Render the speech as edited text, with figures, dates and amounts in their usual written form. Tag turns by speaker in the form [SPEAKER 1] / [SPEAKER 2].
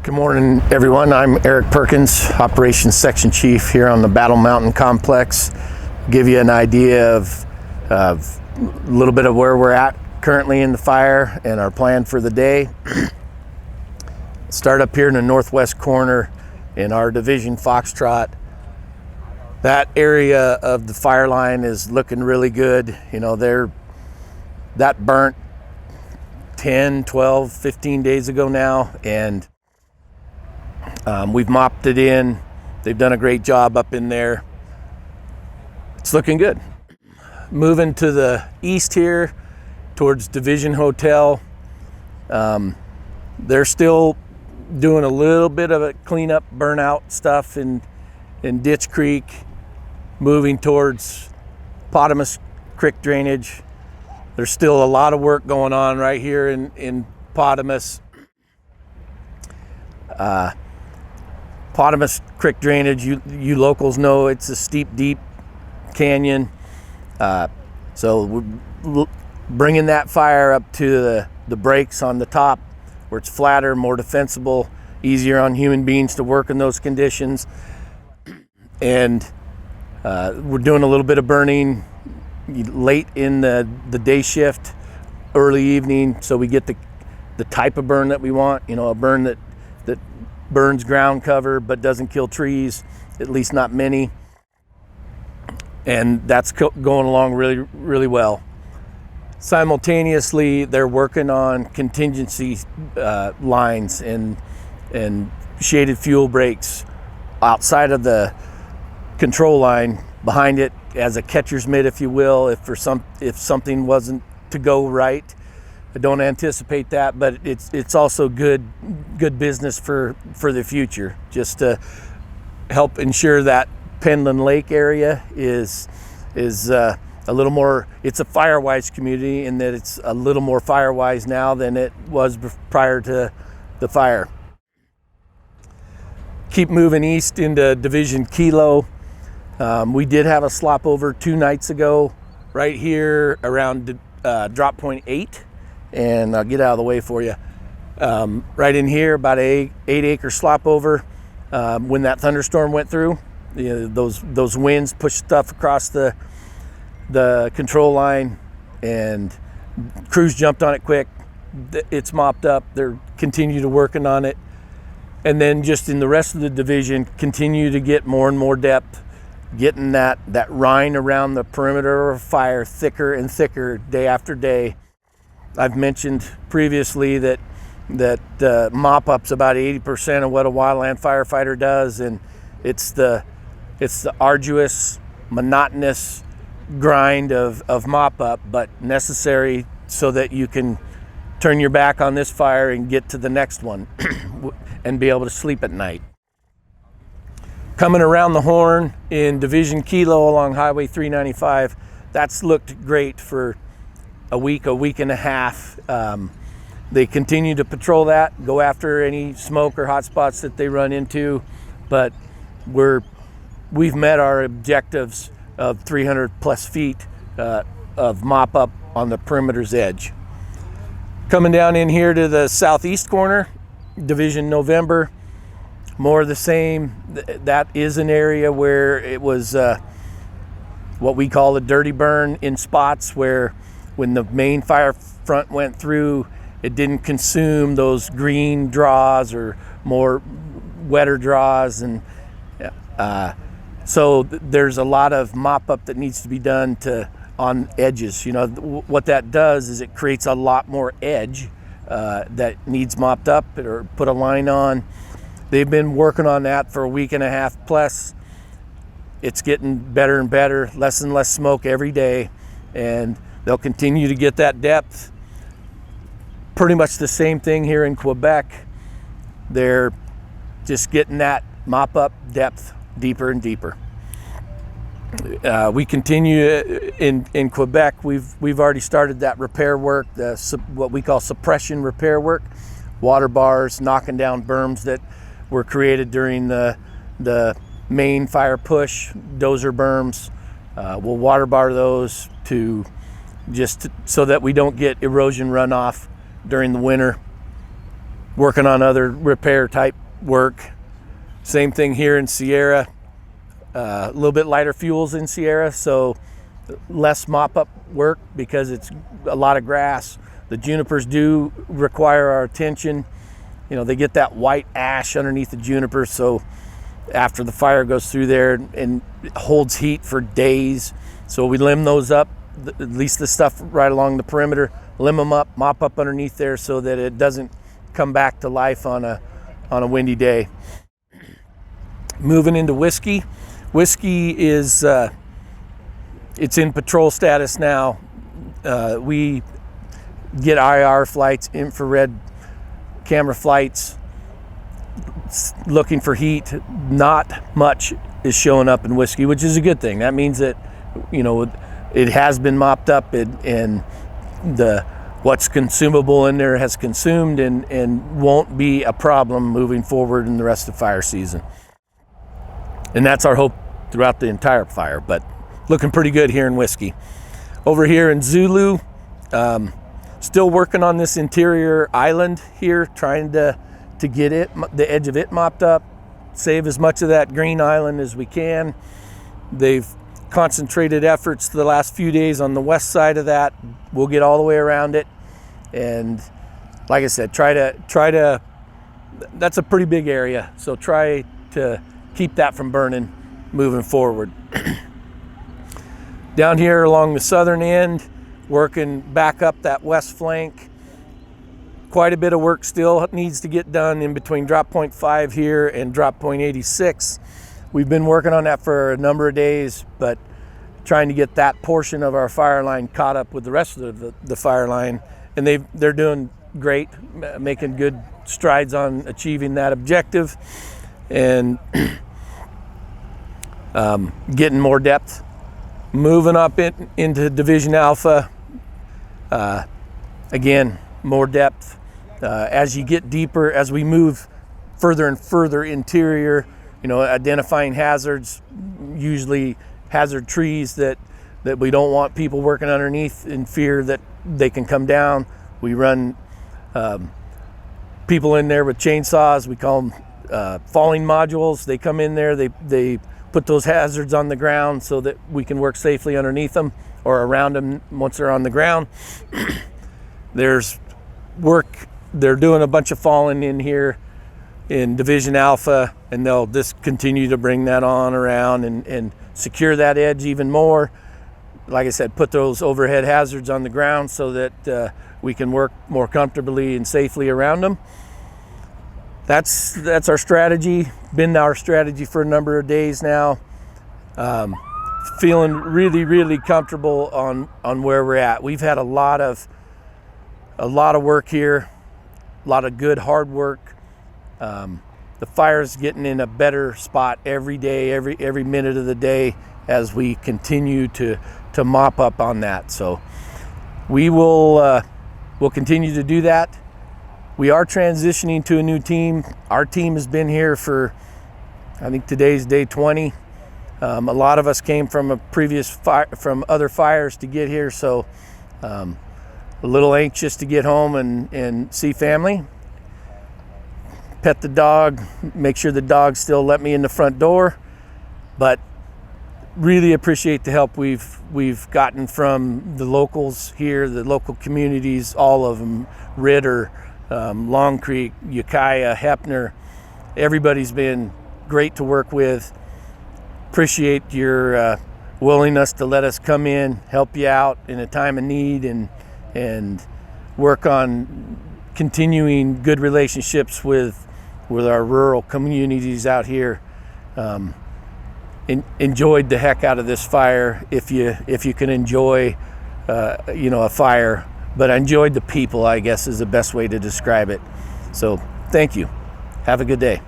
[SPEAKER 1] Good morning, everyone. I'm Erik Perkins, Operations Section Chief here on the Battle Mountain Complex. Give you an idea of a little bit of where we're at currently in the fire and our plan for the day. Start up here in the northwest corner in our division Foxtrot. That area of the fire line is looking really good. You know, that burnt 10, 12, 15 days ago now, and we've mopped it in. They've done a great job up in there. It's looking good. Moving to the east here towards Division Hotel. They're still doing a little bit of a cleanup, burnout stuff in Ditch Creek, moving towards Potamus Creek drainage. There's still a lot of work going on right here in Potamus. Potamus Creek drainage, you locals know it's a steep, deep canyon. So we're bringing that fire up to the breaks on the top where it's flatter, more defensible, easier on human beings to work in those conditions. And we're doing a little bit of burning late in the day shift, early evening, so we get the type of burn that we want. You know, a burn that burns ground cover but doesn't kill trees, at least not many. And that's going along really, really well. Simultaneously, they're working on contingency lines and shaded fuel breaks outside of the control line, behind it as a catcher's mitt, if you will, if something wasn't to go right. I don't anticipate that, but it's also good business for the future, just to help ensure that Penland Lake area is a little more. It's a fire-wise community in that it's a little more fire-wise now than it was prior to the fire. Keep moving east into Division Kilo. We did have a slop over 2 nights ago, right here around drop point 8. And I'll get out of the way for you. Right in here, about a 8-acre slop over. When that thunderstorm went through, those winds pushed stuff across the control line, and crews jumped on it quick. It's mopped up. They're continue to working on it, and then just in the rest of the division, continue to get more and more depth, getting that rind around the perimeter of fire thicker and thicker day after day. I've mentioned previously that mop-up's about 80% of what a wildland firefighter does, and it's the arduous, monotonous grind of mop-up, but necessary so that you can turn your back on this fire and get to the next one and be able to sleep at night. Coming around the horn in Division Kilo along Highway 395, that's looked great for a week and a half. They continue to patrol that, go after any smoke or hot spots that they run into, but we've met our objectives of 300 plus feet of mop up on the perimeter's edge. Coming down in here to the southeast corner, Division November, more of the same. That is an area where it was what we call a dirty burn in spots where when the main fire front went through, it didn't consume those green draws or more wetter draws. And so there's a lot of mop up that needs to be done on edges. You know, what that does is it creates a lot more edge that needs mopped up or put a line on. They've been working on that for a week and a half plus. It's getting better and better, less and less smoke every day, and they'll continue to get that depth. Pretty much the same thing here in Quebec. They're just getting that mop-up depth deeper and deeper. We continue in Quebec. We've already started that repair work, what we call suppression repair work. Water bars, knocking down berms that were created during the main fire push, dozer berms. We'll water bar those so that we don't get erosion runoff during the winter. working on other repair type work. Same thing here in Sierra. A little bit lighter fuels in Sierra, so less mop-up work because it's a lot of grass. The junipers do require our attention. You know, they get that white ash underneath the junipers, so after the fire goes through there and it holds heat for days. So we limb those up, at least the stuff right along the perimeter, limb them up, mop up underneath there so that it doesn't come back to life on a windy day. Moving into whiskey. Whiskey is, it's in patrol status now. We get IR flights, infrared camera flights, looking for heat. Not much is showing up in whiskey, which is a good thing. That means that, you know, it has been mopped up and what's consumable in there has consumed and won't be a problem moving forward in the rest of fire season. And that's our hope throughout the entire fire, but looking pretty good here in whiskey. Over here in Zulu, still working on this interior island here, trying to get the edge of it mopped up, save as much of that green island as we can. They've concentrated efforts the last few days on the west side of that. We'll get all the way around it, and like I said, try to that's a pretty big area, so try to keep that from burning moving forward. Down here along the southern end, working back up that west flank. Quite a bit of work still needs to get done in between drop point 5 here and drop point 86. We've been working on that for a number of days, but trying to get that portion of our fire line caught up with the rest of the fire line, and they're doing great, making good strides on achieving that objective, and getting more depth. Moving up into Division Alpha, again, more depth. As you get deeper, as we move further and further interior, you know, identifying hazards, usually hazard trees that we don't want people working underneath in fear that they can come down. We run people in there with chainsaws. We call them falling modules. They come in there, they put those hazards on the ground so that we can work safely underneath them or around them once they're on the ground. There's work, they're doing a bunch of falling in here in Division Alpha, and they'll just continue to bring that on around and secure that edge even more. Like I said, put those overhead hazards on the ground so that we can work more comfortably and safely around them. That's our strategy, been our strategy for a number of days now. Feeling really, really comfortable on where we're at. We've had a lot of work here, a lot of good hard work. The fire's getting in a better spot every day, every minute of the day as we continue to mop up on that. So we will we'll continue to do that. We are transitioning to a new team. Our team has been here for, I think today's day 20. A lot of us came from from other fires to get here, so a little anxious to get home and see family. Pet the dog, make sure the dog still let me in the front door, but really appreciate the help we've gotten from the locals here, the local communities, all of them, Ritter, Long Creek, Ukiah, Heppner. Everybody's been great to work with. Appreciate your willingness to let us come in, help you out in a time of need, and work on continuing good relationships with our rural communities out here. Enjoyed the heck out of this fire, if you can enjoy a fire, but I enjoyed the people, I guess is the best way to describe it. So thank you. Have a good day.